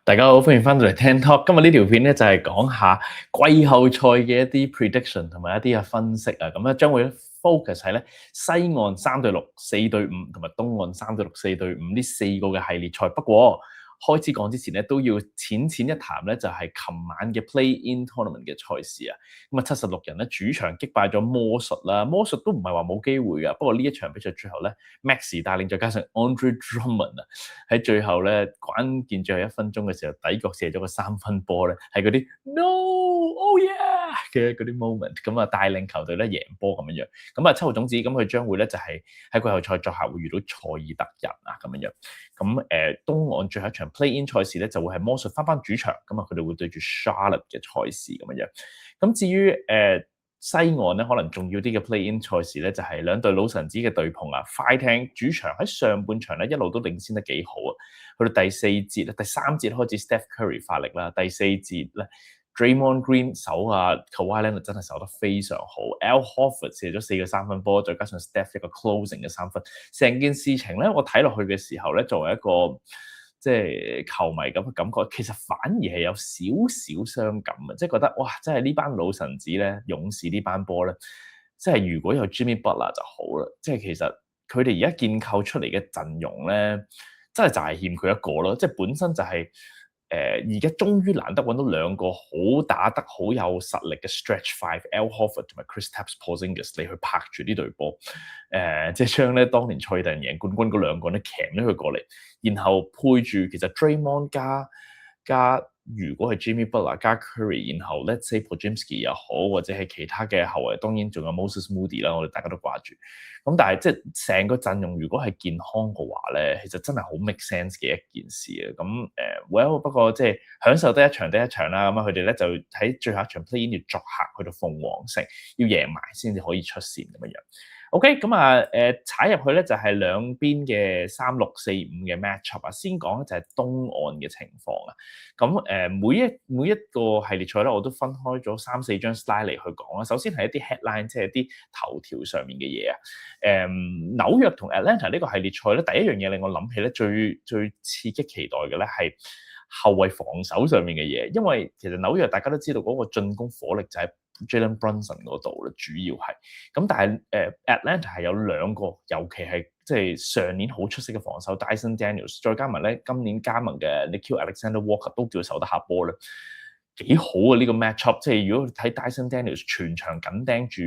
大家好，歡迎翻到嚟聽 Talk。今日呢條片咧就係講下季後賽嘅一啲 prediction 同埋一啲嘅分析啊。咁咧將會 focus 喺咧西岸3對6、4對5同埋東岸3對6、4對5呢4個嘅系列賽。不過開始講之前咧，都要淺一談咧，就係琴晚嘅 Play-in Tournament 嘅賽事啊。咁啊，76人咧主場擊敗咗魔術啦。魔術都唔係話冇機會噶，不過呢一場比賽最後咧 ，Maxi 帶領再加上 Andre Drummond 啊，喺最後咧關鍵最後1分鐘嘅時候，底角射咗個3分波咧，係嗰啲 No，Oh yeah 嘅嗰啲 moment，咁啊帶領球隊咧贏波咁樣樣。咁啊7號種子咁佢將會咧就係喺季後賽作客會遇到塞爾特人啊咁樣樣。咁東岸最後一場 Play-in 賽事咧就會係魔術翻主場，咁啊佢哋會對住 Charlotte 嘅賽事咁樣樣。咁至於西岸咧可能重要啲嘅 Play-in 賽事咧就係兩隊老臣子嘅對碰啊，快艇主場喺上半場咧一路都領先得幾好啊，去到第3節開始 Steph Curry 發力啦，第4節咧 Draymond Green 守啊 Kawhi Leonard 真係守得非常好 ，Al Horford 射咗4個3分波，再加上 Steph 一個 closing 嘅3分，成件事情咧我睇落去嘅時候咧，作為一個即係球迷咁嘅感覺，其實反而係有少少傷感啊！即係覺得哇，真係呢班老臣子咧，勇士呢班波咧，即係如果有 Jimmy Butler 就好啦。即係其實佢哋而家建構出嚟嘅陣容咧，真係就係欠佢一個咯。即係本身就係而家終於難得揾到兩個好打得好有實力嘅 Stretch Five，Al Horford 同埋 Kristaps Porzingis 嚟去拍住呢隊波，即係將咧當年賽特人贏冠軍嗰兩個咧鉗咗佢過嚟，然後配住其實 Draymond 加如果係 Jimmy Butler 加 Curry， 然後 Let's say Podziemski 又好，或者係其他嘅後衞，當然仲有 Moses Moody 啦，我哋大家都掛住。咁但係即係成個陣容如果係健康嘅話咧，其實真係好 make sense 嘅一件事啊。咁well 不過即係享受得一場啦。咁啊佢哋咧就喺最後一場 Play-in 要作客去到鳳凰城，要贏埋先至可以出線咁樣樣。OK，咁踩入去咧就係兩邊嘅3、6、4、5嘅 matchup 啊。先講就係東岸嘅情況啊。咁每一個系列賽咧，我都分開咗3、4張 slide 嚟去講啦。首先係一啲 headline，即係啲頭條上面嘅嘢啊。紐約同 Atlanta 呢個系列賽咧，第一樣嘢令我諗起咧最刺激期待嘅咧係後衞防守上面嘅嘢，因為其實紐約大家都知道嗰個進攻火力就係Jalen Brunson 嗰度啦，主要係咁，但係Atlanta 係有兩個，尤其係即係上年好出色嘅防守 Dyson Daniels， 再加埋咧今年加盟嘅 Nickeil Alexander-Walker 都叫守得下波啦，幾好啊！呢個 matchup， 即係如果睇 Dyson Daniels 全場緊盯住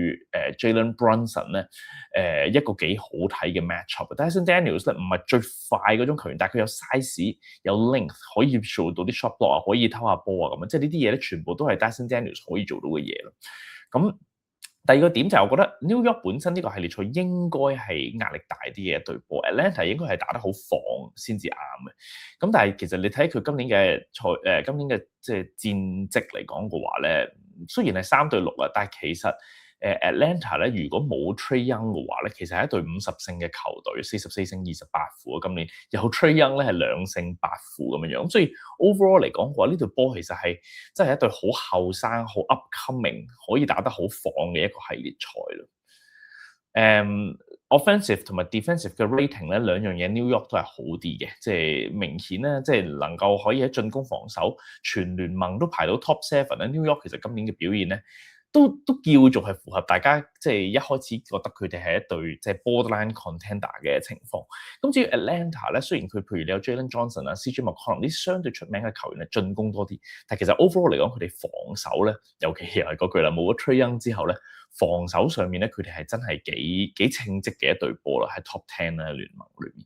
Jalen Brunson 咧，一個幾好睇嘅 matchup。Dyson Daniels 咧唔係最快嗰種球員，但係佢有 size 有 length， 可以做到啲 shot block 啊，可以偷下波啊咁樣，即係呢啲嘢咧全部都係 Dyson Daniels 可以做到嘅嘢咯。咁第二個點就係我覺得 New York 本身呢個系列賽應該係壓力大啲嘅一隊波 ，Atlanta 應該係打得好防先至啱嘅。咁但係其實你睇佢今年嘅今年嘅即係戰績嚟講嘅話咧，雖然係3對6啊，但係其實Atlanta 咧如果冇 Trae Young 嘅話咧，其實係一隊50勝嘅球隊，44勝28負啊。今年有 Trae Young 咧係2勝8負咁樣樣，咁所以 overall 嚟講嘅話，呢隊波其實係真係一隊好後生、好 upcoming 可以打得好防嘅一個系列賽咯。offensive 同埋 defensive 嘅 rating 咧兩樣嘢 New York 都係好啲嘅，即係明顯咧，即係能夠可以喺進攻防守全聯盟都排到 top 7咧。New York 其實今年嘅表現咧都叫做係符合大家即係一開始覺得佢哋係一隊即係 borderline contender 嘅情況。咁至於 Atlanta 咧，雖然佢譬如你有 Jalen Johnson 啊、CJ McCollum 啲相對出名嘅球員係進攻多啲，但係其實 overall 嚟講佢哋防守咧，尤其又係嗰句啦，冇咗 Trae Young 之後咧，防守上面咧佢哋係真係幾稱職嘅一隊波啦，喺 top 10咧聯盟裏面。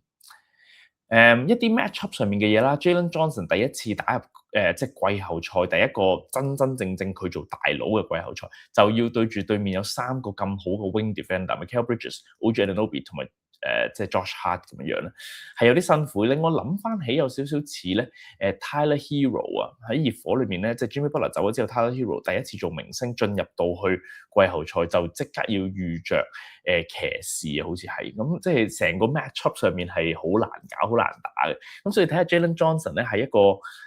一啲 matchup 上面嘅嘢啦 ，Jalen Johnson 第一次打入即係季後賽，第一個真正佢做大佬嘅季後賽，就要對住對面有3個咁好嘅 wing defender，Mikal Bridges、OG Anunoby 同埋即係 Josh Hart 咁樣咧，係有啲辛苦。令我諗翻起有少少似咧Tyler Hero 啊，喺熱火裏面咧，即係 Jimmy Butler 走咗之後 ，Tyler Hero 第一次做明星進入到去季後賽就即刻要遇着騎士啊，好似係咁，即係成個 matchup 上面係好難搞、好難打嘅。咁所以睇下 Jalen Johnson 咧係一個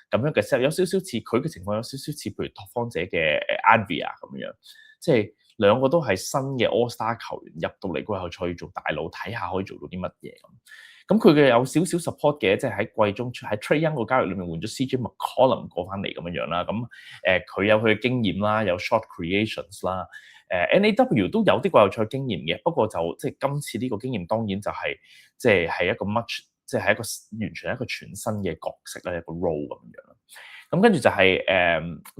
咁樣嘅 set， 有少少似佢嘅情況，有少少似譬如拓荒者嘅Adria 咁樣，即係兩個都係新嘅 All Star 球員入到嚟季後賽要做大佬，睇下可以做到啲乜嘢咁。咁佢嘅有少少 support 嘅，即係喺季中喺 Trae Young 個交易裏面換咗 CJ McCollum 過翻嚟咁樣樣啦。咁佢有佢嘅經驗啦，有 shot creations 啦。NAW 都有啲季後賽經驗嘅，不過就即係今次呢個經驗當然就係即係一個 much 即係一個完全一個全新嘅角色啦，一個 role 咁樣啦。咁跟住就係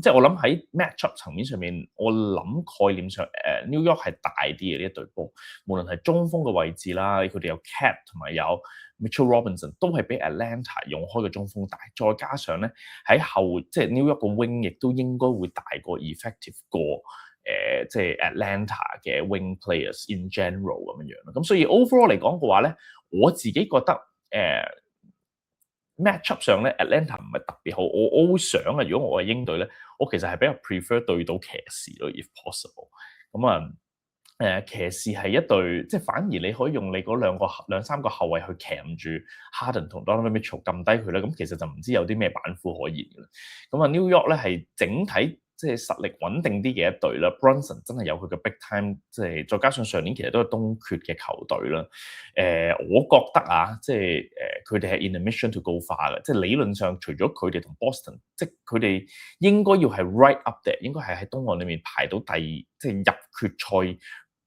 即係我諗喺 matchup 層面上面，我諗概念上New York 係大啲嘅呢一隊波，無論係中鋒嘅位置啦，佢哋有 Cat 同埋有 Mitchell Robinson 都係比 Atlanta 用開嘅中鋒大，再加上咧喺後即係 New York 個 wing 亦都應該會大過 effective 過即係 Atlanta 嘅 wing players in general 咁樣樣啦。咁所以 overall 嚟講嘅話咧，我自己覺得matchup 上咧 Atlanta 唔係特別好，我會想啊，如果我係鷹隊咧，我其實係比較 prefer 對到騎士咯，if possible。咁騎士係一隊，即係反而你可以用你嗰兩三個後衞去鉗住 Harden 同 Donovan Mitchell 撳低佢咧，咁其實就唔知有啲咩板斧可言嘅啦。咁New York 咧係整體即係實力穩定啲嘅一隊啦。Brunson 真係有佢嘅 big time，即係再加上上年其實都係東決嘅球隊啦。我覺得啊，即係佢哋係 in a mission to go far 嘅，即係理論上除咗佢哋同 Boston，即係佢哋應該要係 right up there，應該係喺東岸裏面排到即係入決賽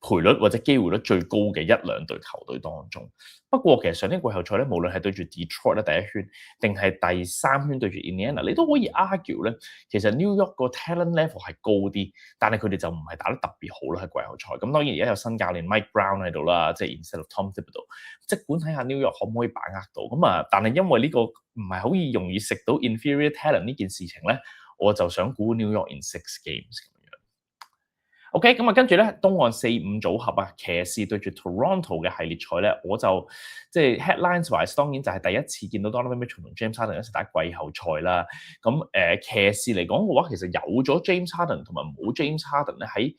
賠率或者機會率最高嘅一兩隊球隊當中。不過其實上年季後賽咧，無論係對住 Detroit 咧第一圈，定係第三圈對住 Indiana，你都可以 argue 咧，其實 New York 個 talent level 係高啲，但係佢哋就唔係打得特別好啦喺季後賽。咁當然而家有新教練 Mike Brown 喺度啦，即係 instead of Tom Thibodeau，即管睇下 New York 可唔可以把握到。咁但係因為呢個唔係好容易食到 inferior talent 呢件事情咧，我就想估 New York in 6 games。OK， 咁跟住咧，東岸4-5組合啊，騎士對住 Toronto 嘅系列賽咧，我就即係 headlines-wise，當然就係第一次見到 Donovan Mitchell 同 James Harden 一齊打季後賽啦。咁騎士嚟講嘅話，其實有咗 James Harden 同埋冇 James Harden 咧喺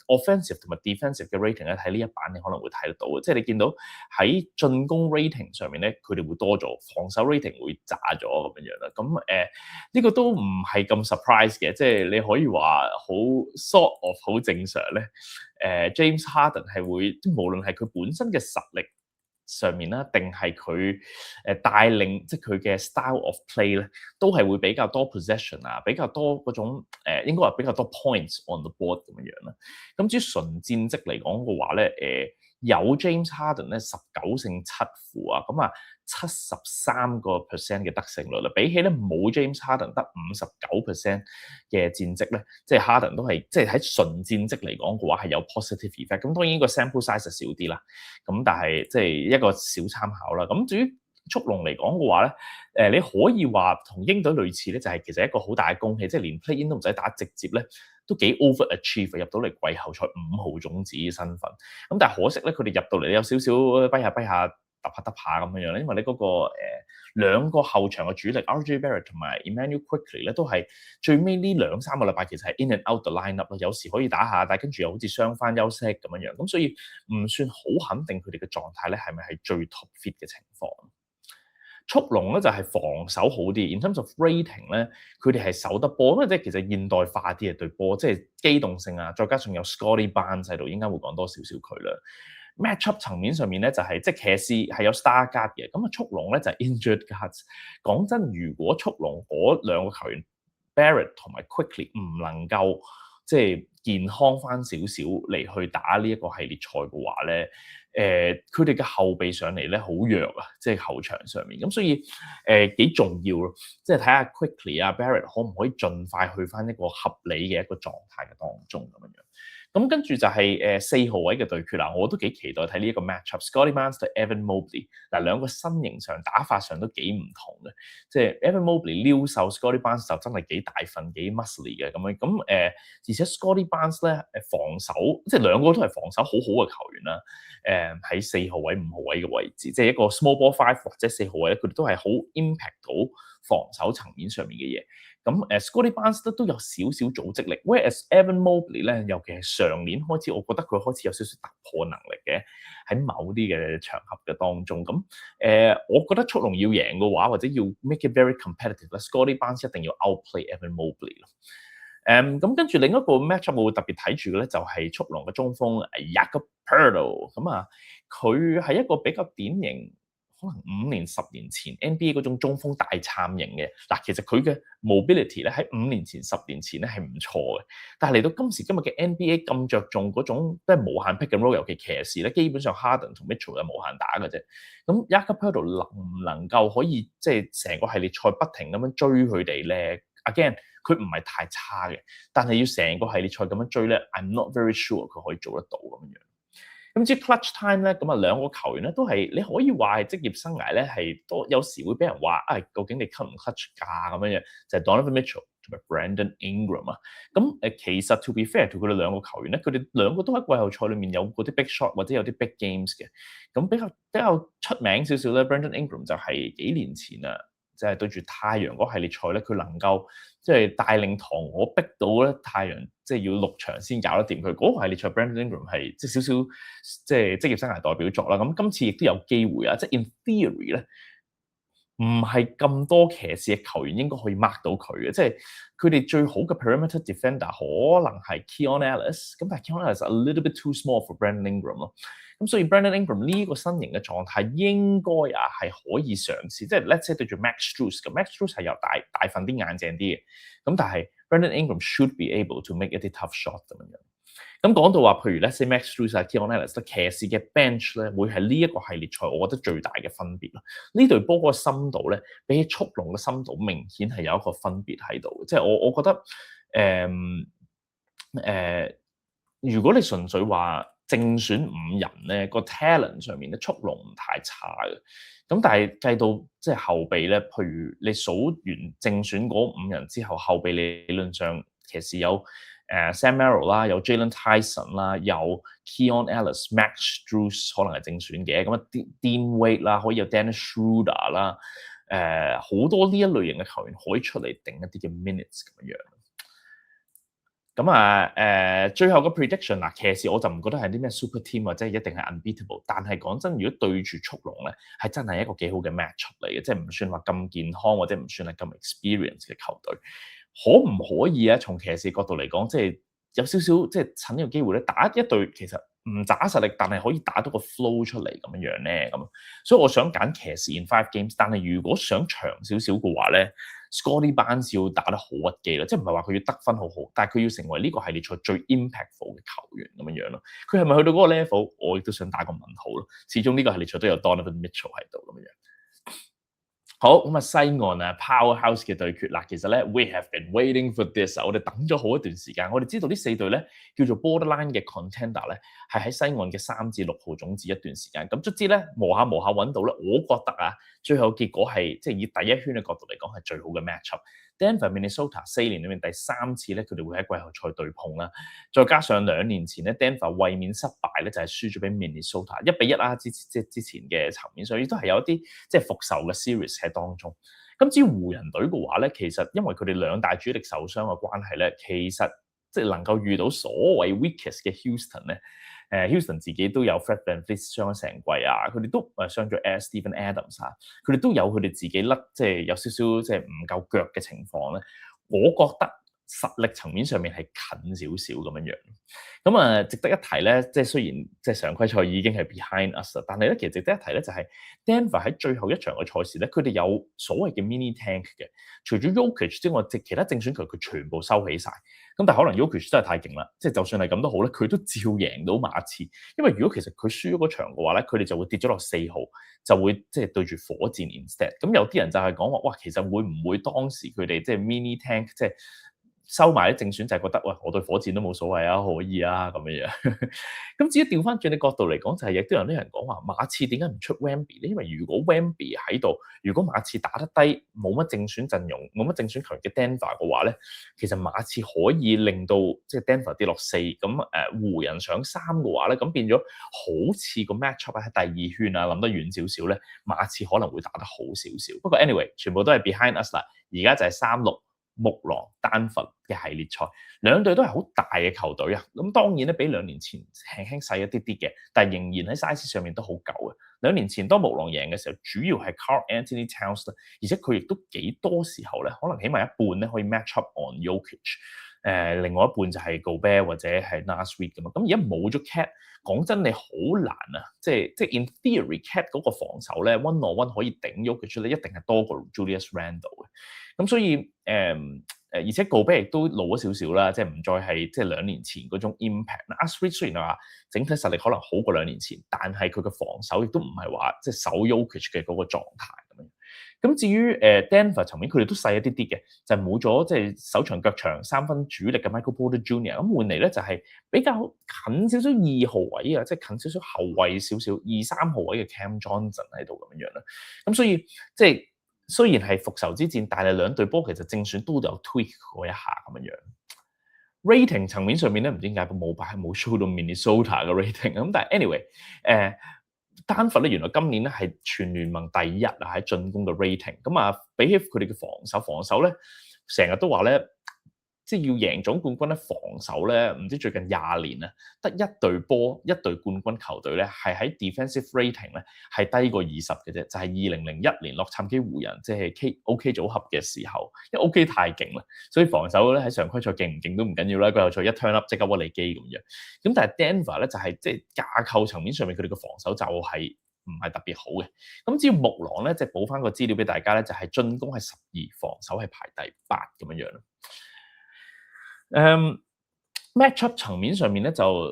offensive 同埋 defensive 嘅 rating 咧，睇呢一版你可能會睇得到嘅，即係你見到喺進攻 rating 上面咧，佢哋會多咗，防守 rating 會渣咗咁樣樣啦。咁呢個都唔係咁 surprise 嘅，即係你可以話好 sort of 好正常咧。James Harden 係會，即無論係佢本身嘅實力上面啦，定係佢帶領，即係佢嘅 style of play 咧，都係會比較多 possession 啊，比較多嗰種應該話比較多 points on the board 咁樣樣啦。咁至於純戰績嚟講嘅話咧，有 James Harden 咧19勝7負啊，咁73% 嘅得勝率啦，比起咧冇 James Harden 得59% 嘅戰績咧，即係 Harden 都係即係喺純戰績嚟講嘅話係有 positive effect。咁當然個 sample size 就少啲啦，咁但係即係一個小參考啦。咁至於速龍嚟講嘅話咧，你可以話同鷹隊類似咧，就係其實一個好大嘅恭喜，即係連 play in 都唔使打，直接咧都幾 overachieve 入到嚟季後賽5號種子嘅身份。咁但係可惜咧，佢哋入到嚟有少少跛下揼下咁樣樣咧，因為你嗰個兩個後場嘅主力 RJ Barrett 同埋 Immanuel Quickley 咧，都係最尾呢2-3個禮拜其實係 in and out the lineup 咯，有時可以打下，但係跟住又好似傷翻休息咁樣樣，咁所以唔算好肯定佢哋嘅狀態咧係咪係最 top fit 嘅情況。速龍咧就係防守好啲 ，in terms of rating 咧，佢哋係守得波，因為即係其實現代化啲嘅對波，即係機動性啊，再加上有 Scottie Barnes 喺度，應該會講多少少佢啦。matchup 層面上面咧就係即係騎士係有 star guard 嘅，咁速龍咧就係 injured guards。講真，如果速龍嗰兩個球員 Barrett 同埋 Quickly 唔能夠即係健康翻少少嚟去打呢一個系列賽嘅話咧，佢哋嘅後備上嚟咧好弱啊，即係後場上面，咁所以幾重要咯，即係睇下 Quickly 啊 Barrett 可唔可以盡快去翻一個合理嘅一個狀態嘅當中咁樣樣。咁跟住就係4號位嘅對決啦，我都幾期待睇呢一個 matchup。Scottie Barnes 對 Evan Mobley 嗱，兩個身形上打法上都幾唔同嘅，即係 Evan Mobley 撩瘦 Scottie Barnes 就真係幾大份幾 muscly 嘅咁樣，咁而且 Scottie Barnes 咧防守即係兩個都係防守好好嘅球員啦，喺4號位5號位嘅位置，即係一個 small ball 5或者4號位咧，佢哋都係好 impact 到防守層面上面嘅嘢。咁Scottie Barnes 都有少少組織力 ，whereas Evan Mobley 咧，尤其係上年開始，我覺得佢開始有少少突破能力嘅，喺某啲嘅場合嘅當中。咁我覺得速龍要贏嘅話，或者要 make it very competitive 咧，Scottie Barnes 一定要 outplay Evan Mobley 咯。咁跟住另一個 matchup 我會特別睇住嘅咧，就係速龍嘅中鋒 Jakob Poeltl 咁啊，佢係一個比較典型。可能5年、10年前 NBA 嗰種中鋒大杉型嘅，嗱其實佢嘅 mobility 咧喺5年前、10年前咧係唔錯嘅，但係嚟到今時今日嘅 NBA 咁着重嗰種都係無限 pick and roll，尤其騎士咧，基本上 Harden 同 Mitchell 係無限打嘅啫。咁 Jakob Poeltl 能唔能夠可以即係成個系列賽不停咁樣追佢哋咧 ？Again，佢唔係太差嘅，但係要成個系列賽咁樣追咧 ，I'm not very sure 佢可以做得到咁樣。咁至於 clutch time 咧，咁啊兩個球員咧都係你可以話係職業生涯咧係多有時會俾人話究竟你 clutch 唔 clutch 㗎咁樣，就係 Donovan Mitchell 同埋 Brandon Ingram 啊。咁其實 to be fair to 佢哋兩個球員咧，佢哋兩個都喺季後賽裏面有嗰啲 big shot 或者有啲 big games 嘅。咁比較出名少少咧 ，Brandon Ingram 就係幾年前啊，即係對住太陽嗰系列賽咧，佢能夠即係帶領塘鵝逼到咧太陽，即係要6場先搞得掂佢。嗰個系列賽 Brandon Ingram 係即係少少即係職業生涯代表作啦。咁今次亦都有機會啊，即係 in theory 咧，唔係咁多騎士嘅球員應該可以 mark 到佢嘅，即係佢哋最好嘅 perimeter defender 可能係 Keon Ellis，咁但係 Keon Ellis a little bit too small for Brandon Ingram 咯。咁所以 Brandon Ingram 呢個身形嘅狀態應該係可以嘗試，即係 let's say 對住 Max Strus，咁 Max Strus 係有大份啲硬淨啲嘅，咁但係 Brandon Ingram should be able to make 一啲 tough shot 咁樣。咁講到話，譬如 let's say Max Strus 啊、Keon Ellis 咧，騎士嘅 bench 咧會係呢一個系列賽，我覺得最大嘅分別咯。呢隊波嗰個深度咧，比起速龍嘅深度明顯係有一個分別喺度。即係我覺得如果你純粹話正選5人咧，個 talent 上面咧，速龍唔太差嘅。咁但係計到即係後備咧，譬如你數完正選嗰5人之後，後備理論上騎士有Sam Merrill 啦，有 Jalen Tyson 啦，有 Keon Ellis、Max Strus 可能係正選嘅，咁啊 Dean Wade 啦，可以有 Dennis Schroeder 啦，好多呢一類型嘅球員可以出嚟頂一啲嘅 minutes 咁樣。咁最後個 prediction 嗱，騎士我就唔覺得係啲咩 super team 或者一定係 unbeatable，但係講真，如果對住速龍咧，係真係一個幾好嘅 matchup 嚟嘅，即係唔算話咁健康或者唔算係咁 experience 嘅球隊，可唔可以啊？從騎士角度嚟講，即係有少少即係趁呢個機會咧，打一隊其實唔渣實力，但係可以打到個 flow 出嚟咁樣咧，咁所以我想揀騎士 in 5 games，但係如果想長少少嘅話咧。Scottie Barnes 要打得好屈機啦，即係唔係話佢要得分好好，但係佢要成為呢個系列賽最 impactful 嘅球員咁樣咯。佢係咪去到嗰個 level？我亦都想打個問號咯。始終呢個系列賽都有 Donovan Mitchell 喺度咁樣。好咁啊，西岸啊 Powerhouse 嘅對決嗱，其實咧 we have been waiting for this 我哋等咗好一段時間。我哋知道呢4隊咧叫做 borderline 嘅 contender 咧，係喺西岸嘅3至6號種子一段時間。咁卒之咧磨下揾到咧，我覺得啊，最後結果係即係以第一圈嘅角度嚟講係最好嘅 matchup。Denver Minnesota 4年裏面第3次咧，佢哋會喺季後賽對碰啦。再加上2年前咧 Denver 衛冕失敗咧，就係輸咗俾 Minnesota 1-1啦。之前嘅層面，所以都係有一啲即係復仇嘅 series 喺當中。咁至於湖人隊嘅話咧，其實因為佢哋2大主力受傷嘅關係咧，其實即係能夠遇到所謂 weakest 嘅 Houston 咧。Houston 自己都有 Fred VanVleet 傷咗成季啊，佢哋都傷咗 Steven Adams 啊，佢哋都有佢哋自己即係有少少即係唔夠腳嘅情況咧。我覺得實力層面上面係近少少咁樣。咁值得一提咧，即係雖然即係常規賽已經係 behind us，但係咧其實值得一提咧就係 Denver 喺最後一場嘅賽事咧，佢哋有所謂嘅 mini tank 嘅，除咗 Jokic 之外，其他正選球佢全部收起晒。咁但係可能 Jokic 真係太勁啦，即係就算係咁都好咧，佢都照贏到馬刺。因為如果其實佢輸咗嗰場嘅話咧，佢哋就會跌咗落4號，就會即係對住火箭 instead。咁有啲人就係講話，哇，其實會唔會當時佢哋即係 mini tank 即係收埋啲正選就係覺得，喂，我對火箭都冇所謂啊，可以啊咁樣。咁至於調翻轉嘅角度嚟講，就係亦都有啲人講話馬刺點解唔出 Wemby 咧？因為如果 Wemby 喺度，如果馬刺打得低，冇乜正選陣容，冇乜正選球員嘅 Denver 嘅話咧，其實馬刺可以令到即係 Denver 跌落4，咁湖人上3嘅話咧，咁變咗好似個 matchup 喺第2圈啊，諗得遠少少咧，馬刺可能會打得好少少。不過 anyway， 全部都係 behind us 啦，而家就係3-6。木狼、丹佛嘅系列賽，兩隊都係好大嘅球隊啊！咁當然咧，比2年前輕輕細一啲啲嘅，但係仍然喺 size 上面都好夠嘅。2年前當木狼贏嘅時候，主要係 Karl Anthony Towns，而且佢亦都幾多時候咧，可能起碼一半咧可以 match up on Jokic。另外一半就係 Gobert 或者係 Naz Reid 咁嘛。咁而家冇咗 Cat，講真你好難啊！即係 in theory Cat 嗰個防守咧 one on one 可以頂咗佢出嚟，一定係多過 Julius Randle 嘅。咁所以而且 Gobert 亦都老咗少少啦，即係唔再係即係2年前嗰種 impact。Naz Reid 雖然話整體實力可能好過2年前，但係佢嘅防守亦都唔係話即係守 Jokic 嘅嗰個狀態咁樣。咁至於Denver 層面，佢哋都細一啲啲嘅，就冇咗即係手長腳長三分主力嘅 Michael Porter Jr. 咁換嚟咧就係比較近少少2號位啊，即係近少少後衞少少2、3號位嘅 Cam Johnson 喺度咁樣啦。咁所以即係雖然係復仇之戰，但係兩隊波其實正選都有 tweak 過一下咁樣。rating 層面上面咧，唔知點解冇show 到 Minnesota 嘅 rating 咁，但係 anyway 丹佛咧原來今年咧係全聯盟第一啊喺進攻嘅 rating， 咁啊比起佢哋嘅防守咧，成日都話咧，即係要贏總冠軍咧，防守咧唔知最近20年啊，得一隊冠軍球隊咧係喺 defensive rating 咧係低過20嘅啫，就係2001年洛杉磯湖人即係 OK 組合嘅時候，因為 OK 太勁啦，所以防守咧喺常規賽勁唔勁都唔緊要啦，季後賽一 turn up 即刻屈你機咁樣。咁但係 Denver 咧就係即係架構層面上面佢哋嘅防守就係唔係特別好嘅。咁只要木狼咧即係補翻個資料俾大家咧，就係進攻係12，防守係排第8咁樣樣。matchup 層面上面咧就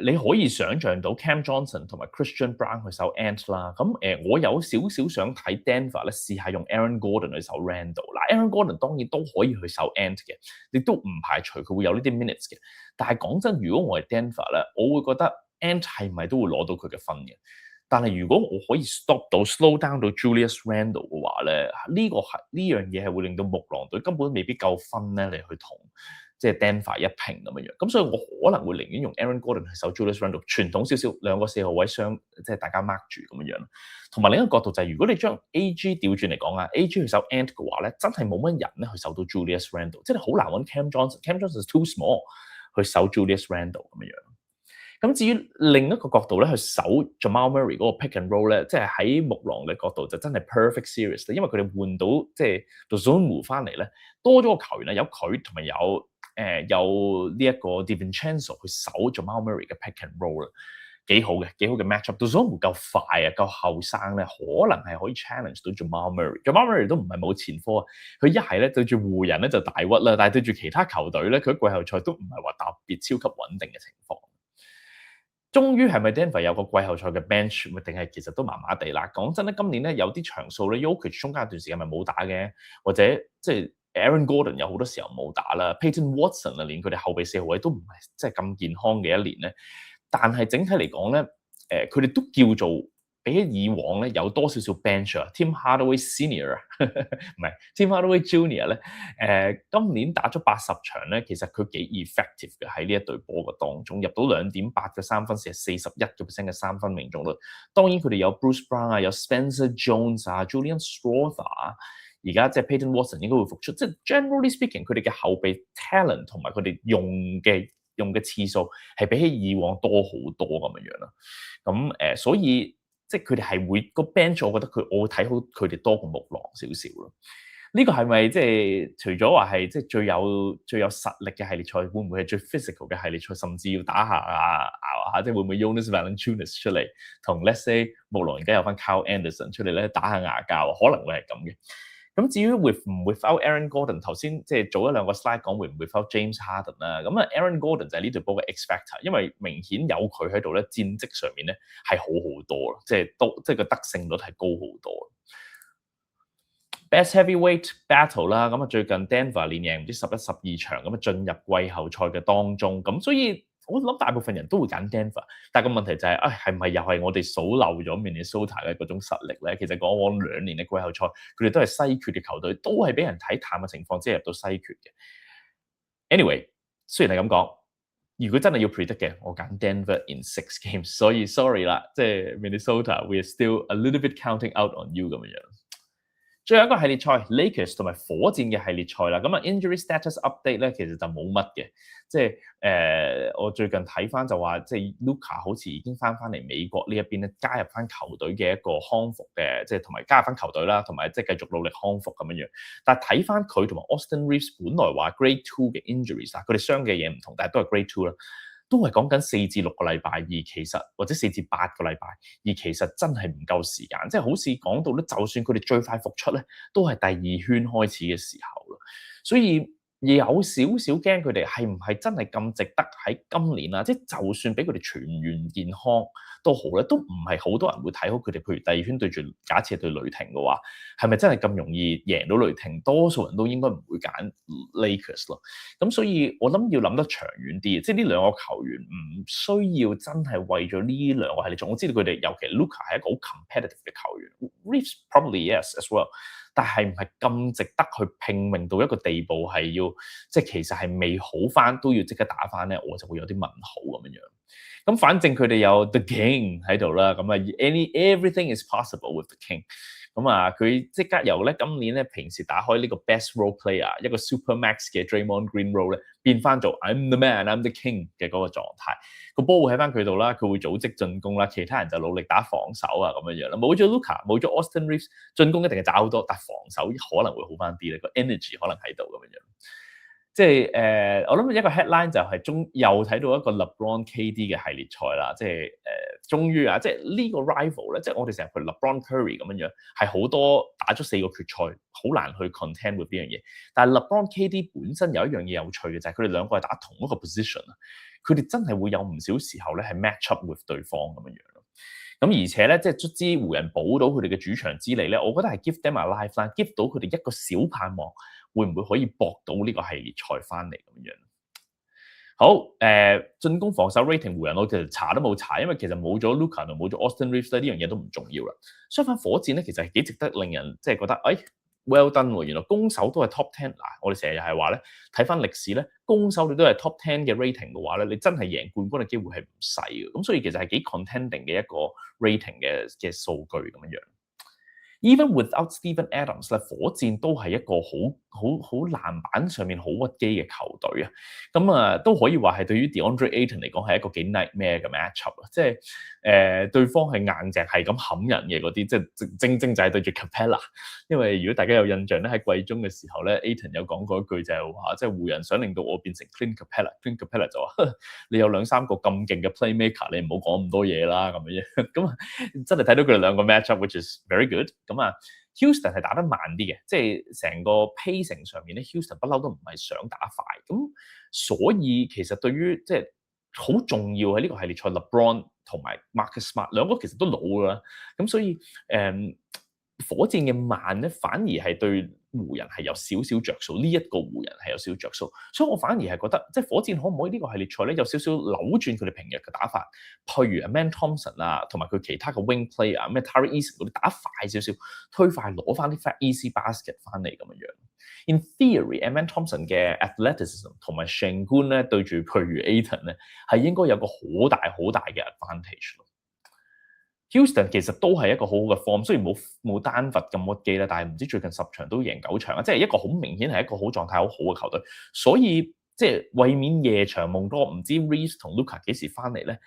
你可以想像到 Cam Johnson 同埋 Christian Brown 去守 Ant 啦。咁我有少少想睇 Denver 咧試下用 Aaron Gordon 去守 Randle。嗱 Aaron Gordon 當然都可以去守 Ant 嘅，亦都唔排除佢會有呢啲 minutes 嘅。但係講真，如果我係 Denver 咧，我會覺得 Ant 係咪都會攞到佢嘅分嘅？但係如果我可以 slow down 到 Julius Randle 嘅話咧，呢樣嘢係會令到木狼隊根本未必夠分咧嚟去同即係 Denver 一平咁樣。咁所以我可能會寧願用 Aaron Gordon 去守 Julius Randle， 傳統少少兩個4號位相即係大家 mark 住咁樣。同埋另一個角度就係如果你將 AG 調轉嚟講啊 ，AG 去守 Ant 嘅話咧，真係冇乜人咧去守到 Julius Randle， 即係好難揾 Cam Johnson。Cam Johnson is too small 去守 Julius Randle 咁樣。咁至於另一個角度咧，去守 Jamal Murray 嗰個 pick and roll 咧，即係喺木狼嘅角度就真係 perfect series，因為佢哋換到即係 Dosunmu 翻嚟咧，多咗個球員咧，有佢同埋有呢一個 DiVincenzo 去守 Jamal Murray 嘅 pick and roll 啦，幾好嘅 matchup。Dosunmu 夠快啊，夠後生咧，可能係可以 challenge 到 Jamal Murray。Jamal Murray 都唔係冇前科啊，佢一係咧對住湖人咧就大屈啦，但係對住其他球隊咧，佢喺季後賽都唔係話特別超級穩定嘅情況。終於係咪 Denver 有個季後賽嘅 bench， 定係其實都麻麻地啦？講真咧，今年咧有啲場數咧 Jokic 中間一段時間咪冇打嘅，或者即係 Aaron Gordon 有好多時候冇打啦 ，Peyton Watson 啊，連佢哋後備4號位都唔係即係咁健康嘅一年咧。但係整體嚟講咧，佢哋都叫做比起以往咧有多少少 bench 啊 ，Tim Hardaway Senior 唔係 Tim Hardaway Junior 咧，今年打咗80場咧，其實佢幾 effective 嘅喺呢一隊波嘅當中，入到2.8嘅三分，射41% 嘅三分命中率。當然佢哋有 Bruce Brown 啊，有 Spencer Jones 啊 ，Julian Strawther 啊，而家即係 Peyton Watson 應該會復出。即係 generally speaking，佢哋嘅後備 talent 同埋佢哋用嘅次數係比起以往多好多咁樣啦。咁所以即係佢哋係會個 bench， 我覺得我會睇好佢哋多過木狼少少咯。呢個係咪即係除咗話係即係最有實力嘅系列賽，會唔會係最 physical 嘅系列賽，甚至要打下拗下，即係會唔會 Jonas Valanciunas 出嚟同 let's say 木狼而家有翻 Kyle Anderson 出嚟咧打下牙交，可能會係咁嘅。咁至於會唔會 without Aaron Gordon， 頭先即係做一兩個 slide 講會唔會 without James Harden 啦。咁啊 Aaron Gordon 就係呢隊波嘅 X factor， 因為明顯有佢喺度咧，戰績上面咧係好好多啦，即係個得勝率係高好多。Best Heavyweight Battle 啦，咁啊最近 Denver 連贏唔知11、12場，咁啊進入季後賽嘅當中，咁所以我諗大部分人都會揀 Denver， 但係個問題就係係唔係又係我哋數漏咗 Minnesota 嘅嗰種實力咧？其實講往2年嘅季後賽，佢哋都係西決嘅球隊，都係俾人睇淡嘅情況之下入到西決嘅。Anyway， 雖然係咁講，如果真係要 predict 嘅，我揀 Denver in 6 games， 所以 sorry 啦，即係 Minnesota，we are still a little bit counting out on you 咁樣。最後一個系列賽 Lakers 同埋火箭嘅系列賽啦，咁啊 injury status update 咧其實就冇乜嘅，即係我最近睇翻就話，即係 Luka 好似已經翻嚟美國呢一邊咧，加入翻球隊嘅一個康復嘅，即係同埋加入翻球隊啦，同埋即係繼續努力康復咁樣樣。但係睇翻佢同埋 Austin Reeves 本來話 Grade 2嘅 injuries 啊，佢哋傷嘅嘢唔同，但係都係 Grade 2啦。都係講緊4至6個禮拜，而其實或者4至8個禮拜，而其實真係唔夠時間，即係好似講到咧，就算佢哋最快復出咧，都係第2圈開始嘅時候咯，所以有少少驚佢哋係唔係真係咁值得喺今年啊？即係就算俾佢哋全員健康都好咧，都唔係好多人會睇好佢哋。譬如第2圈對住假設對雷霆嘅話，係咪真係咁容易贏到雷霆？多數人都應該唔會揀 Lakers 咯。咁所以我諗要諗得長遠啲，即係呢兩個球員唔需要真係為咗呢兩個系列賽。我知道佢哋尤其 Luka 係一個好 competitive 嘅球員 ，Reeves probably yes as well。但係唔係咁值得去拼命到一個地步，係要即係其實係未好翻都要即刻打翻咧，我就會有啲問號咁樣樣。咁反正佢哋有 The King 喺度啦，咁啊 everything is possible with the King。咁啊，佢即刻由咧今年咧平時打開呢個 best role player 一個 super max 嘅 Draymond Green role 咧，變翻做 I'm the man, I'm the king 嘅嗰個狀態。個波會喺翻佢度啦，佢會組織進攻啦，其他人就努力打防守啊咁樣樣啦。冇咗 Luka，冇咗 Austin Reeves，進攻一定係渣好多，但防守可能會好翻啲咧，個 energy 可能喺度咁樣樣。即係我諗一個 headline 就係又睇到一個 LeBron KD 嘅系列賽啦，即係終於啊，即係呢個 rival 咧，即係我哋成日去 LeBron Curry 咁樣樣，係好多打咗4個決賽，好難去 contend with 呢樣嘢。但係 LeBron KD 本身有一樣嘢有趣嘅就係佢哋兩個係打同一個 position 啊，佢哋真係會有唔少時候咧係 match up with 對方咁樣樣咯。咁而且咧，即係卒之湖人補到佢哋嘅主場之利咧，我覺得係 give them a lifeline，give 到佢哋一個小盼望。會唔會可以搏到呢個系列賽翻嚟咁樣？好，進攻防守 rating 湖人我其實查都冇查，因為其實冇咗 Luka 同冇咗 Austin Reeves 呢樣嘢都唔重要啦。相反火箭咧其實係幾值得令人即係覺得well done 喎，原來攻守都係 top 10嗱，我哋成日係話咧睇翻歷史咧，攻守你都係 top 10嘅 rating 嘅話咧，你真係贏冠軍嘅機會係唔細嘅，咁所以其實係幾 contending 嘅一個 rating 嘅數據咁樣。Even without Steven Adams 咧，火箭都係一個好籃板上面好屈機嘅球隊啊！咁啊都可以話係對於 DeAndre Ayton 嚟講係一個幾 nightmare 嘅 matchup 啊！即係對方係硬淨係咁冚人嘅嗰啲，即係正就係對住 Capella。因為如果大家有印象咧，喺季中嘅時候咧 ，Ayton 有講過一句就係話，即係湖人想令到我變成 Clint Capella，Clint Capella 就話你有2-3個咁勁嘅 playmaker， 你唔好講咁多嘢啦咁樣。咁真係睇到佢哋兩個 matchup，which is very good。咁啊 ，Houston 係打得慢啲嘅，即係成個 pacing 上面咧 ，Houston 不嬲都唔係想打快，咁所以其實對於即係好重要喺呢個系列賽 ，LeBron 同埋 Marcus Smart 兩個其實都老啦，咁所以火箭嘅慢咧，反而係對湖人係有少少着數，呢一個湖人係有少少着數，所以我反而係覺得，即係火箭可唔可以呢個系列賽咧有少少扭轉佢哋平日嘅打法，譬如 Amen Thompson 啊，同埋佢其他嘅 wing player 咩 Tari Eason 嗰啲打快少少，推快攞翻啲 fat easy basket 翻嚟咁樣樣。In theory，Amen Thompson 嘅 athleticism 同埋 Sengun 咧對住譬如 Ayton 咧係應該有個好大嘅 advantage 咯。Houston 其實都係一個好好嘅 form，雖然冇丹佛咁屈機啦，但係唔知最近10場都贏9場啊，即係一個好明顯係一個狀態好好嘅球隊。所以即係為免夜長夢多，唔知 Reeves 同 Luka 幾時翻嚟咧？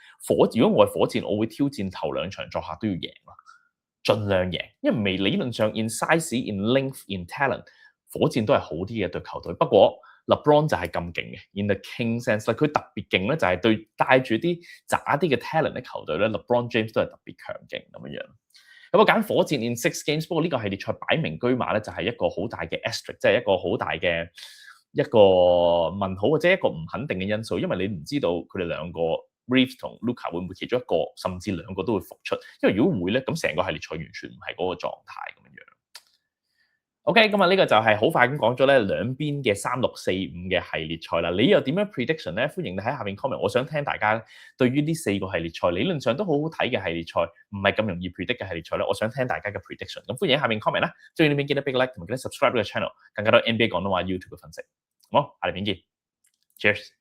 如果我係火箭，我會挑戰頭2場作客都要贏啦，盡量贏，因為理論上 in size、in length、in talent， 火箭都係好啲嘅一隊球隊。不過LeBron 就係咁勁嘅 ，in the king sense 佢特別勁咧，就係對帶住啲渣啲嘅 talent 嘅球隊咧，LeBron James 都係特別強勁咁樣樣。咁我揀火箭 in 6 games， 不過呢個系列賽擺明車馬咧，就係一個好大嘅 asterisk， 即係一個好大嘅一個問號或者一個唔肯定嘅因素，因為你唔知道佢哋兩個 Reeves 同 Luka 會唔會其中一個，甚至兩個都會復出。因為如果會咧，咁成個系列賽完全唔係嗰個狀態咁樣樣。OK， 咁啊呢個就係好快咁講咗咧兩邊嘅3、6、4、5嘅系列賽啦。你又點樣 prediction 咧？歡迎你喺下面 comment。我想聽大家對於呢4個系列賽理論上都好好睇嘅系列賽，唔係咁容易 predict 嘅系列賽咧。我想聽大家嘅 prediction。咁歡迎喺下面 comment 啦。中意呢邊記得 big like 同埋記得 subscribe 呢個 channel， 更加多 NBA 廣東話 YouTube 嘅分析。好，下條片見。Cheers。